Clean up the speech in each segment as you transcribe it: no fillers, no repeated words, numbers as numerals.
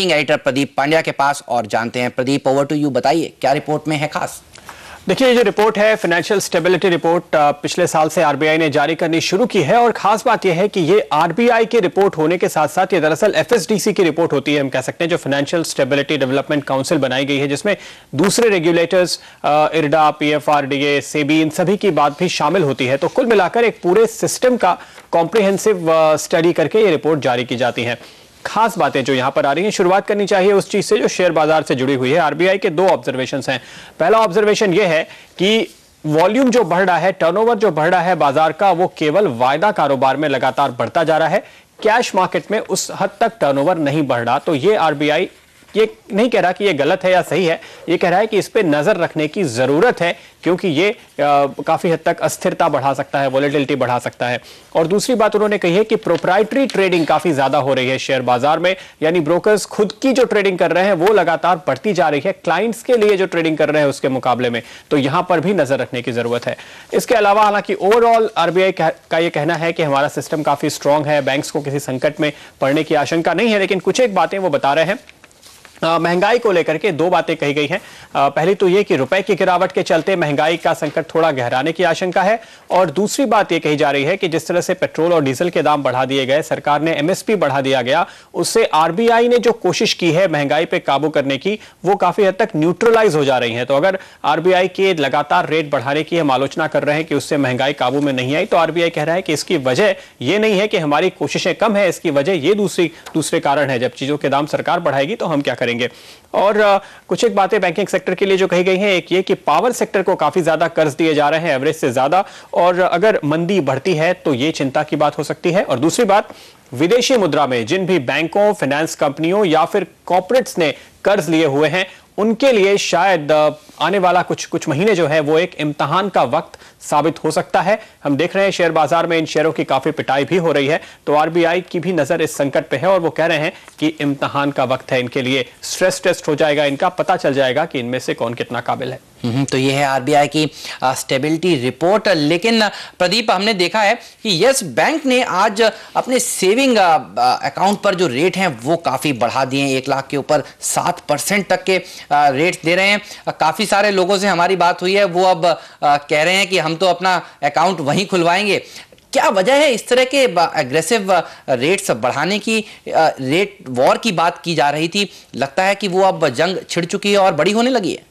Editor Pradeep Pandya के पास और जानते हैं। प्रदीप, ओवर टू यू, बताइए क्या रिपोर्ट में है खास? देखिए, ये जो रिपोर्ट है फाइनेंशियल स्टेबिलिटी रिपोर्ट पिछले साल से आरबीआई ने जारी करनी शुरू की है और खास बात यह है कि ये आरबीआई की रिपोर्ट होने के साथ साथ ये दरअसल एफएसडीसी की रिपोर्ट होती है, हम कह सकते हैं, जो फाइनेंशियल स्टेबिलिटी डेवलपमेंट काउंसिल बनाई गई है, जिसमें दूसरे रेगुलेटर्स इरडा, पीएफआरडीए, सेबी, इन सभी की बात भी शामिल होती है। तो कुल मिलाकर एक पूरे सिस्टम का कॉम्प्रिहेंसिव स्टडी करके ये रिपोर्ट जारी की जाती है। खास बातें जो यहां पर आ रही हैं, शुरुआत करनी चाहिए उस चीज से जो शेयर बाजार से जुड़ी हुई है। आरबीआई के दो ऑब्जर्वेशंस हैं। पहला ऑब्जर्वेशन यह है कि वॉल्यूम जो बढ़ रहा है, टर्नओवर जो बढ़ रहा है बाजार का, वो केवल वायदा कारोबार में लगातार बढ़ता जा रहा है। कैश मार्केट में उस हद तक टर्नओवर नहीं बढ़ रहा। तो ये आरबीआई ये नहीं कह रहा कि ये गलत है या सही है, ये कह रहा है कि इस पे नजर रखने की जरूरत है, क्योंकि ये काफी हद तक अस्थिरता बढ़ा सकता है, वोलेटिलिटी बढ़ा सकता है। और दूसरी बात उन्होंने कही है कि प्रोप्राइटरी ट्रेडिंग काफी ज्यादा हो रही है शेयर बाजार में, यानी ब्रोकर्स खुद की जो ट्रेडिंग कर रहे हैं वो लगातार बढ़ती जा रही है क्लाइंट्स के लिए जो ट्रेडिंग कर रहे हैं उसके मुकाबले में। तो यहां पर भी नजर रखने की जरूरत है। इसके अलावा हालांकि ओवरऑल आरबीआई का यह कहना है कि हमारा सिस्टम काफी स्ट्रांग है, बैंक्स को किसी संकट में पड़ने की आशंका नहीं है। लेकिन कुछ एक बातें वो बता रहे हैं। महंगाई को लेकर के दो बातें कही गई हैं। पहली तो ये कि रुपए की गिरावट के चलते महंगाई का संकट थोड़ा गहराने की आशंका है, और दूसरी बात ये कही जा रही है कि जिस तरह से पेट्रोल और डीजल के दाम बढ़ा दिए गए, सरकार ने एमएसपी बढ़ा दिया गया, उससे आरबीआई ने जो कोशिश की है महंगाई पे काबू करने की, वो काफी हद तक न्यूट्रलाइज हो जा रही है। तो अगर आरबीआई के लगातार रेट बढ़ाने की हम आलोचना कर रहे हैं कि उससे महंगाई काबू में नहीं आई, तो आरबीआई कह रहा है कि इसकी वजह ये नहीं है कि हमारी कोशिशें कम है, इसकी वजह ये दूसरे कारण है। जब चीजों के दाम सरकार बढ़ाएगी तो हम क्या करेंगे। और कुछ एक बातें बैंकिंग सेक्टर के लिए जो कही गई हैं, एक ये कि पावर सेक्टर को काफी ज्यादा कर्ज दिए जा रहे हैं, एवरेज से ज्यादा, और अगर मंदी बढ़ती है तो ये चिंता की बात हो सकती है। और दूसरी बात, विदेशी मुद्रा में जिन भी बैंकों, फाइनेंस कंपनियों या फिर कॉर्पोरेट्स ने कर्ज लिए हुए हैं, उनके लिए शायद आने वाला कुछ महीने जो है वो एक इम्तिहान का वक्त साबित हो सकता है। हम देख रहे हैं शेयर बाजार में इन शेयरों की काफी पिटाई भी हो रही है। तो आरबीआई की भी नजर इस संकट पे है और वो कह रहे हैं कि इम्तिहान का वक्त है इनके लिए। स्ट्रेस टेस्ट हो जाएगा इनका, पता चल जाएगा कि इनमें से कौन कितना काबिल है। तो ये है आरबीआई की स्टेबिलिटी रिपोर्ट। लेकिन प्रदीप, हमने देखा है कि यस बैंक ने आज अपने सेविंग अकाउंट पर जो रेट हैं वो काफ़ी बढ़ा दिए हैं। 1 लाख के ऊपर 7% तक के रेट दे रहे हैं। काफ़ी सारे लोगों से हमारी बात हुई है, वो अब कह रहे हैं कि हम तो अपना अकाउंट वहीं खुलवाएंगे। क्या वजह है इस तरह के एग्रेसिव रेट्स बढ़ाने की? रेट वॉर की बात की जा रही थी, लगता है कि वो अब जंग छिड़ चुकी है और बड़ी होने लगी है।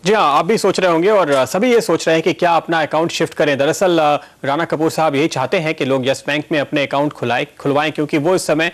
जी हाँ, आप भी सोच रहे होंगे और सभी ये सोच रहे हैं कि क्या अपना अकाउंट शिफ्ट करें। दरअसल राणा कपूर साहब यही चाहते हैं कि लोग यस बैंक में अपने अकाउंट खुलवाएं, क्योंकि वो इस समय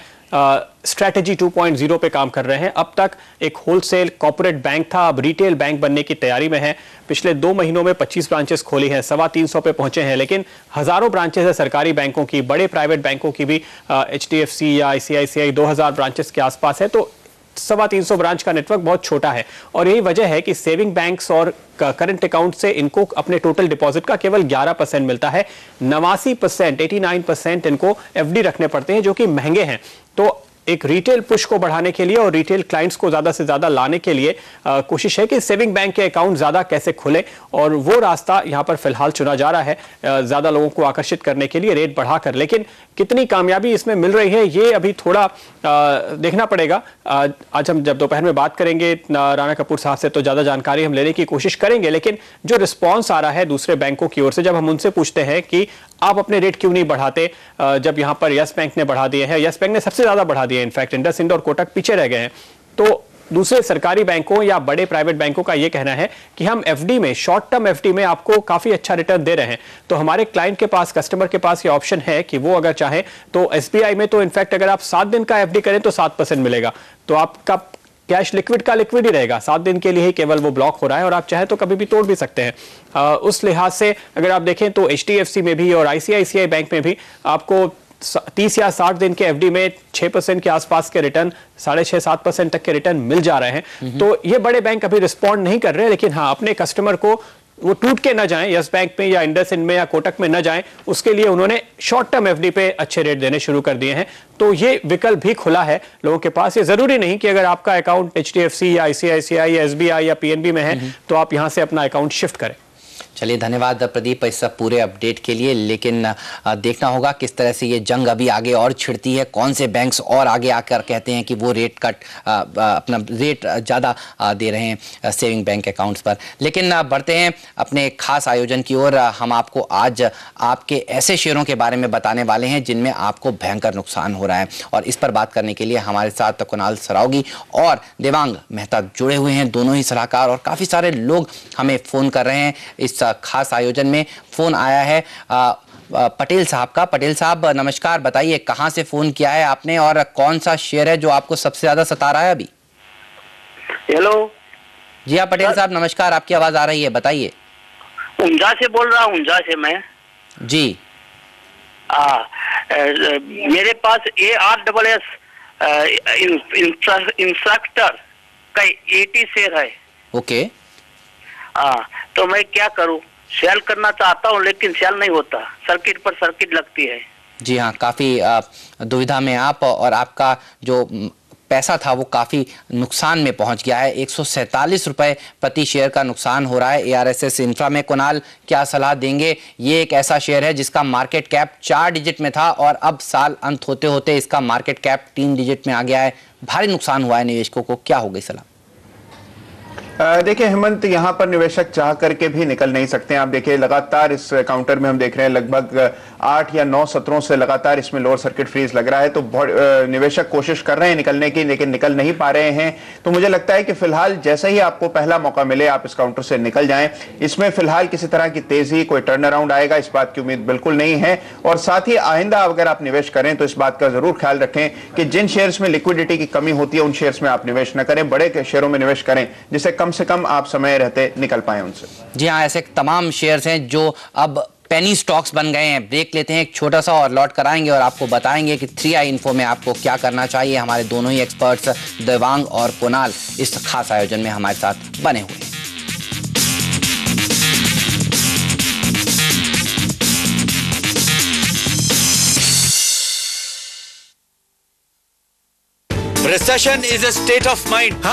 स्ट्रैटेजी 2.0 पे काम कर रहे हैं। अब तक एक होलसेल कॉर्पोरेट बैंक था, अब रिटेल बैंक बनने की तैयारी में है। पिछले 2 महीनों में 25 ब्रांचेस खोली हैं, 325 पे पहुंचे हैं, लेकिन हजारों ब्रांचेस है सरकारी बैंकों की, बड़े प्राइवेट बैंकों की भी, HDFC या ICICI 2000 ब्रांचेस के आसपास है। तो 325 ब्रांच का नेटवर्क बहुत छोटा है, और यही वजह है कि सेविंग बैंक्स और करंट अकाउंट से इनको अपने टोटल डिपॉजिट का केवल 11% मिलता है। 89%, 89% इनको एफडी रखने पड़ते हैं, जो कि महंगे हैं। तो एक रिटेल पुश को बढ़ाने के लिए और रिटेल क्लाइंट्स को ज्यादा से ज्यादा लाने के लिए कोशिश है कि सेविंग बैंक के अकाउंट ज्यादा कैसे खुले, और वो रास्ता यहां पर फिलहाल चुना जा रहा है ज्यादा लोगों को आकर्षित करने के लिए रेट बढ़ाकर। लेकिन कितनी कामयाबी इसमें मिल रही है ये अभी थोड़ा देखना पड़ेगा। आज हम जब दोपहर में बात करेंगे राणा कपूर साहब से, तो ज्यादा जानकारी हम लेने की कोशिश करेंगे। लेकिन जो रिस्पॉन्स आ रहा है दूसरे बैंकों की ओर से, जब हम उनसे पूछते हैं कि आप अपने रेट क्यों नहीं बढ़ाते, जब यहां पर यस बैंक ने बढ़ा दिए हैं, यस बैंक ने सबसे ज्यादा बढ़ा दिया, इनफैक्ट इंडसइंड और कोटक पीछे रह गए हैं। तो दूसरे सरकारी बैंकों या बड़े प्राइवेट बैंकों का यह कहना है कि हम एफडी में, शॉर्ट टर्म एफडी में आपको काफी अच्छा रिटर्न दे रहे हैं। तो हमारे क्लाइंट के पास, कस्टमर के पास ये ऑप्शन है कि वो अगर चाहे तो एसबीआई में तो इनफैक्ट अगर आप 7 दिन का एफडी करें तो 7% मिलेगा। तो आपका कैश लिक्विड का लिक्विड ही रहेगा, 7 दिन के लिए ही केवल वो ब्लॉक हो रहा है, और आप चाहे तो कभी भी तोड़ भी सकते हैं। उस लिहाज से अगर आप देखें तो HDFC में भी और ICICI बैंक में भी आपको 30 या 60 दिन के एफडी में 6% के आसपास के रिटर्न, 6.5-7% तक के रिटर्न मिल जा रहे हैं। तो ये बड़े बैंक अभी रिस्पॉन्ड नहीं कर रहे, लेकिन हाँ, अपने कस्टमर को वो टूट के ना जाएं, यस बैंक में या इंडसइंड में या कोटक में ना जाएं, उसके लिए उन्होंने शॉर्ट टर्म एफडी पे अच्छे रेट देने शुरू कर दिए हैं। तो ये विकल्प भी खुला है लोगों के पास। ये जरूरी नहीं कि अगर आपका अकाउंट HDFC या ICICI या SBI या PNB में है तो आप यहां से अपना अकाउंट शिफ्ट करें। चलिए धन्यवाद प्रदीप इस पूरे अपडेट के लिए। लेकिन देखना होगा किस तरह से ये जंग अभी आगे और छिड़ती है, कौन से बैंक्स और आगे आकर कहते हैं कि वो रेट कट अपना रेट ज़्यादा दे रहे हैं सेविंग बैंक अकाउंट्स पर। लेकिन बढ़ते हैं अपने खास आयोजन की ओर। हम आपको आज आपके ऐसे शेयरों के बारे में बताने वाले हैं जिनमें आपको भयंकर नुकसान हो रहा है, और इस पर बात करने के लिए हमारे साथ कुणाल सरावगी और देवांग मेहता जुड़े हुए हैं, दोनों ही सलाहकार। और काफ़ी सारे लोग हमें फ़ोन कर रहे हैं। इस खास आयोजन में फ़ोन आया है पटेल साहब का। पटेल साहब नमस्कार, बताइए कहां से फोन किया है आपने और कौन सा शेयर है जो आपको सबसे ज्यादा सता रहा है अभी? हेलो जी हाँ पटेल साहब नमस्कार, आपकी आवाज आ रही है, बताइए। ऊंझा से बोल रहा हूँ, ऊंझा से मैं जी। मेरे पास ARSS इंस्ट्रक्टर का 80 शेयर है। ओके। तो मैं क्या करूँ, सेल करना चाहता हूँ लेकिन सेल नहीं होता, सर्किट पर सर्किट लगती है। जी हाँ, काफ़ी दुविधा में आप, और आपका जो पैसा था वो काफ़ी नुकसान में पहुंच गया है। 147 रुपये प्रति शेयर का नुकसान हो रहा है ARSS इंफ्रा में। कुणाल क्या सलाह देंगे? ये एक ऐसा शेयर है जिसका मार्केट कैप 4 डिजिट में था और अब साल अंत होते होते इसका मार्केट कैप 3 डिजिट में आ गया है। भारी नुकसान हुआ है निवेशकों को, क्या हो गई सलाह? देखिए हेमंत, यहाँ पर निवेशक चाह करके भी निकल नहीं सकते हैं। आप देखिए लगातार इस काउंटर में हम देख रहे हैं लगभग 8 या 9 सत्रों से लगातार इसमें लोअर सर्किट फ्रीज लग रहा है। तो निवेशक कोशिश कर रहे हैं निकलने की, लेकिन निकल नहीं पा रहे हैं। तो मुझे लगता है कि फिलहाल जैसे ही आपको पहला मौका मिले आप इस काउंटर से निकल जाएं। इसमें फिलहाल किसी तरह की तेजी, कोई टर्न अराउंड आएगा इस बात की उम्मीद बिल्कुल नहीं है। और साथ ही आइंदा अगर आप निवेश करें तो इस बात का जरूर ख्याल रखें कि जिन शेयर्स में लिक्विडिटी की कमी होती है उन शेयर्स में आप निवेश न करें, बड़े शेयरों में निवेश करें जिससे कम से कम आप समय रहते निकल पाए उनसे। जी हाँ, ऐसे तमाम शेयर्स हैं जो अब पेनी स्टॉक्स बन गए हैं। ब्रेक लेते हैं एक छोटा सा और लौट कर आएंगे और आपको बताएंगे कि 3i इन्फो में आपको क्या करना चाहिए। हमारे दोनों ही एक्सपर्ट्स देवांग और कुणाल इस खास आयोजन में हमारे साथ बने हुए हैं। Recession is a state of mind.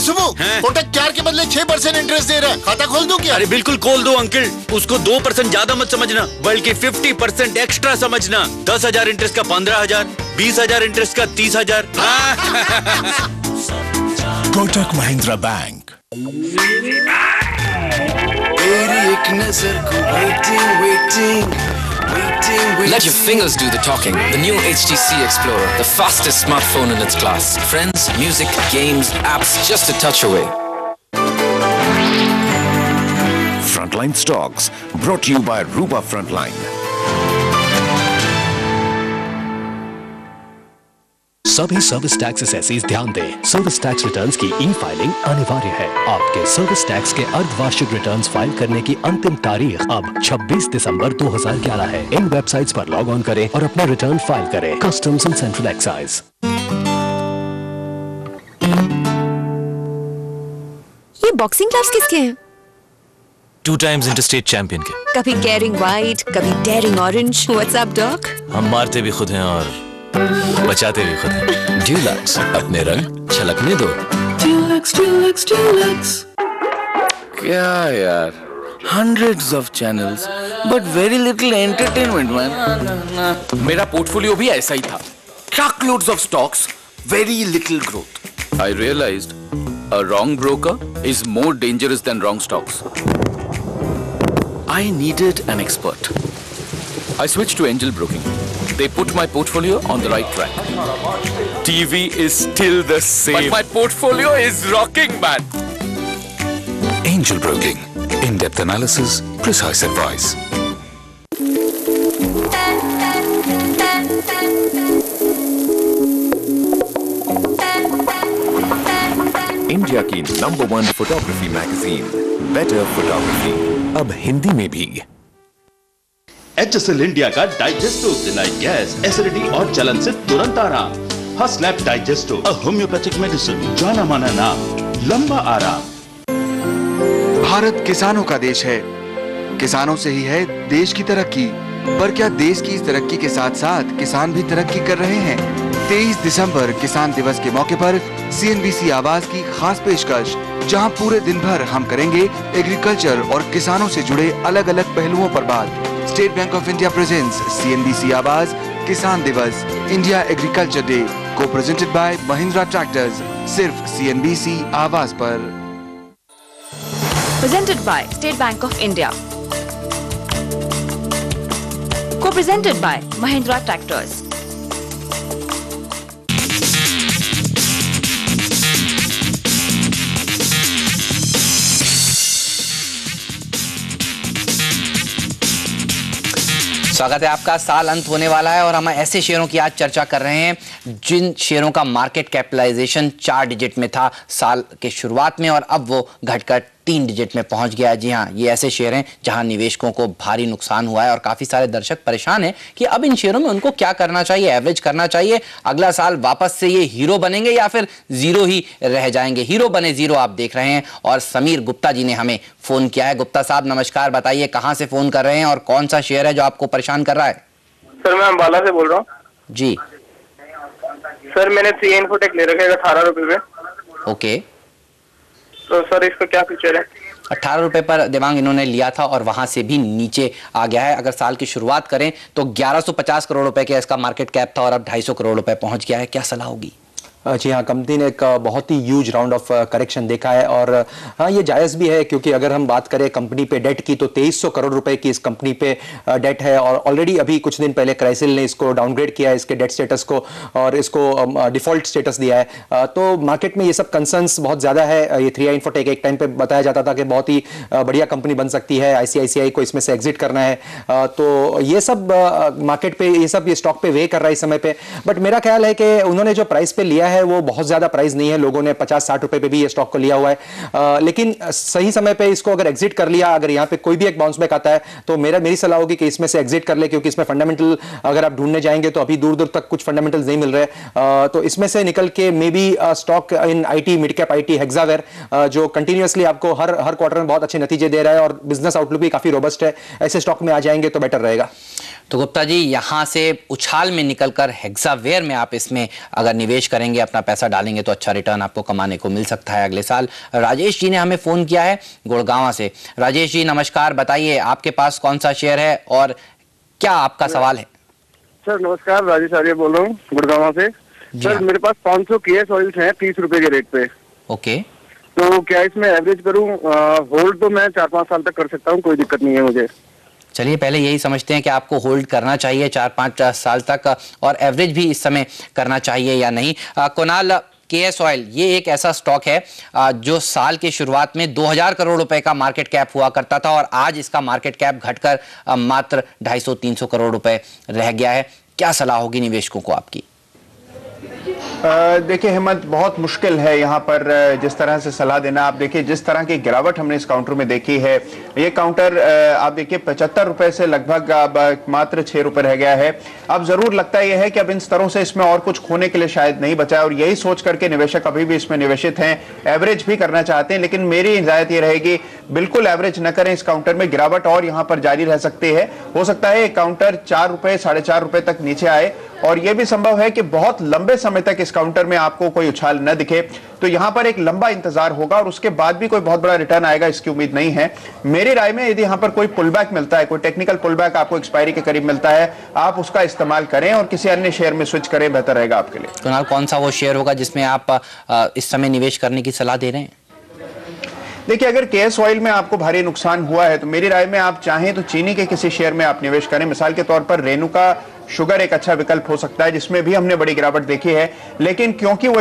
सुबह कोटक 4 के बदले 6% इंटरेस्ट दे रहा है, खाता खोल दूं क्या? अरे बिल्कुल खोल दो अंकल, उसको 2% ज्यादा मत समझना बल्कि 50% एक्स्ट्रा समझना। 10,000 इंटरेस्ट का 15,000, 20,000 इंटरेस्ट का 30,000। कोटक महिंद्रा बैंक। मेरी एक नजर को waiting. Let your fingers do the talking. The new HTC Explorer, the fastest smartphone in its class. Friends, music, games, apps, just a touch away. Frontline Stocks, brought to you by Rupa Frontline. सभी service tax assessees ध्यान दें, service tax returns की ई-फाइलिंग अनिवार्य है। आपके service tax के अर्धवार्षिक returns file करने की अंतिम तारीख अब 26 दिसंबर 2011 है। इन वेबसाइट्स पर लॉग ऑन करें और अपना रिटर्न फाइल करें। Customs and central excise. ये बॉक्सिंग ग्लव्स किसके हैं? 2 times इंटरस्टेट चैंपियन के। कभी डेयरिंग व्हाइट, कभी daring orange. What's up dog? हम मारते भी खुद हैं और बचाते भी खुद हैं। ड्यूलक्स, अपने रंग छलकने दो। Dulux. क्या यार, hundreds of channels, but very little entertainment, man. मेरा पोर्टफोलियो भी ऐसा ही था। Truckloads of stocks, very little growth. I realized a wrong broker is more dangerous than wrong stocks. I needed an expert. I switched to Angel Broking. They put my portfolio on the right track. TV is still the same. But my portfolio is rocking, man. Angel Broking, in-depth analysis, precise advice. India की number 1 photography magazine, better photography, अब हिंदी में भी। HSL India का डाइजेस्टो दिलाई gas, acidity और जलन से तुरंत आराम। हस्लैप डाइजेस्टो, अ होम्योपैथिक मेडिसिन, जाना माना नाम, लंबा आराम। भारत किसानों का देश है, किसानों से ही है देश की तरक्की। पर क्या देश की इस तरक्की के साथ साथ किसान भी तरक्की कर रहे हैं? 23 दिसंबर किसान दिवस के मौके पर CNBC आवाज की खास पेशकश, जहां पूरे दिन भर हम करेंगे एग्रीकल्चर और किसानों से जुड़े अलग अलग पहलुओं पर बात। State bank of India presents CNBC आवाज किसान दिवस इंडिया एग्रीकल्चर डे, को प्रेजेंटेड बाय महिंद्रा ट्रैक्टर्स, सिर्फ CNBC आवाज पर। Presented by State Bank of India. Co-presented by Mahindra Tractors. स्वागत है आपका। साल अंत होने वाला है और हम ऐसे शेयरों की आज चर्चा कर रहे हैं जिन शेयरों का मार्केट कैपिटलाइजेशन 4 डिजिट में था साल के शुरुआत में और अब वो घटकर 3 डिजिट में पहुंच गया है। जी हाँ, ये ऐसे शेयर हैं जहां निवेशकों को भारी नुकसान हुआ है और काफी सारे दर्शक परेशान हैं कि अब इन शेयरों में उनको क्या करना चाहिए, एवरेज करना चाहिए, अगला साल वापस से ये हीरो बनेंगे या फिर जीरो ही रह जाएंगे। हीरो बने जीरो आप देख रहे हैं और समीर गुप्ता जी ने हमें फोन किया है। गुप्ता साहब नमस्कार, बताइए कहां से फोन कर रहे हैं और कौन सा शेयर है जो आपको परेशान कर रहा है? सर मैं अंबाला से बोल रहा हूँ। जी सर मैंने 3 इन्फोटेक ले रखा है 18 रुपए में। ओके, तो सर इसका क्या फीचर है? 18 रुपए पर देवांग इन्होंने लिया था और वहां से भी नीचे आ गया है। अगर साल की शुरुआत करें तो 1150 करोड़ रुपए का इसका मार्केट कैप था और अब 250 करोड़ रुपए पहुंच गया है। क्या सलाह होगी? जी हाँ, कंपनी ने एक बहुत ही ह्यूज राउंड ऑफ करेक्शन देखा है और हाँ ये जायज़ भी है क्योंकि अगर हम बात करें कंपनी पे डेट की तो 2300 करोड़ रुपए की इस कंपनी पे डेट है और ऑलरेडी अभी कुछ दिन पहले क्राइसिल ने इसको डाउनग्रेड किया है, इसके डेट स्टेटस को, और इसको डिफॉल्ट स्टेटस दिया है। तो मार्केट में ये सब कंसर्न्स बहुत ज़्यादा है। ये 3i इन्फोटेक एक टाइम पर बताया जाता था कि बहुत ही बढ़िया कंपनी बन सकती है, ICICI को इसमें से एग्जिट करना है। तो ये सब मार्केट पे ये स्टॉक पे वे कर रहा है इस समय पे। बट मेरा ख्याल है कि उन्होंने जो प्राइस पे लिया है वो बहुत ज्यादा प्राइस नहीं है। लोगों ने 50-60 रुपए पे भी ये स्टॉक को लिया हुआ है, लेकिन सही समय पे इसको अगर एग्जिट कर लिया, अगर यहाँ पे कोई भी एक बाउंस बैक आता है तो मेरी सलाह होगी कि इसमें से एग्जिट कर ले, क्योंकि इसमें फंडामेंटल अगर आप ढूंढने जाएंगे तो अभी दूर दूर तक कुछ फंडामेंटल्स नहीं मिल रहे। तो इसमें से निकल के may be stock in IT mid cap IT Hexaware, जो कंटिन्यूअसली आपको हर क्वार्टर में बहुत अच्छे नतीजे दे रहा है और बिजनेस आउटलुक भी काफी रोबस्ट है, ऐसे स्टॉक में आ जाएंगे तो बेटर रहेगा। तो गुप्ता जी, यहां से उछाल में निकलकर हेक्सावेयर में आप इसमें अगर निवेश करेंगे, अपना पैसा डालेंगे तो अच्छा रिटर्न आपको कमाने को मिल सकता है अगले साल। राजेश जी ने हमें फोन किया है गुड़गांव से। राजेश जी नमस्कार, बताइए आपके पास कौन सा शेयर है और क्या आपका सवाल है? सर नमस्कार, राजेश आर्य बोल रहा हूँ गुड़गांव से। सर मेरे पास 500 KS ऑयल्स हैं 30 रुपए के रेट पे। ओके, तो क्या इसमें एवरेज करूँ? होल्ड तो मैं 4-5 साल तक कर सकता हूँ, कोई दिक्कत नहीं है मुझे। चलिए पहले यही समझते हैं कि आपको होल्ड करना चाहिए 4-5 साल तक और एवरेज भी इस समय करना चाहिए या नहीं। कुणाल, KS ऑयल ये एक ऐसा स्टॉक है जो साल के शुरुआत में 2000 करोड़ रुपए का मार्केट कैप हुआ करता था और आज इसका मार्केट कैप घटकर मात्र 250-300 करोड़ रुपए रह गया है। क्या सलाह होगी निवेशकों को आपकी? देखिए हेमंत, बहुत मुश्किल है यहाँ पर जिस तरह से सलाह देना। आप देखिए जिस तरह की गिरावट हमने इस काउंटर में देखी है, ये काउंटर आप देखिए 75 रुपए से लगभग अब मात्र 6 रुपए रह गया है। अब जरूर लगता यह है कि अब इन स्तरों से इसमें और कुछ खोने के लिए शायद नहीं बचा है और यही सोच करके निवेशक अभी भी इसमें निवेशित हैं, एवरेज भी करना चाहते हैं। लेकिन मेरी हिदायत ये रहेगी बिल्कुल एवरेज न करें। इस काउंटर में गिरावट और यहाँ पर जारी रह सकती है। हो सकता है काउंटर 4 रुपए 4.5 रुपए तक नीचे आए और यह भी संभव है कि बहुत लंबे समय तक इस काउंटर में आपको कोई उछाल न दिखे। तो यहां पर एक लंबा इंतजार होगा और उसके बाद भी कोई बहुत बड़ा रिटर्न आएगा इसकी उम्मीद नहीं है। मेरी राय में यदि यहां पर कोई पुलबैक मिलता है, कोई टेक्निकल पुलबैक आपको एक्सपायरी के करीब मिलता है, आप उसका इस्तेमाल करें और किसी अन्य शेयर में स्विच करें, बेहतर रहेगा आपके लिए। कुणाल, कौन सा वो शेयर होगा जिसमें आप इस समय निवेश करने की सलाह दे रहे हैं? देखिए अगर KS ऑयल में आपको भारी नुकसान हुआ है तो मेरी राय में आप चाहें तो चीनी के किसी शेयर में आप निवेश करें। मिसाल के तौर पर रेणुका शुगर एक अच्छा विकल्प हो सकता है जिसमें भी हमने बड़ी गिरावट देखी है, लेकिन क्योंकि वो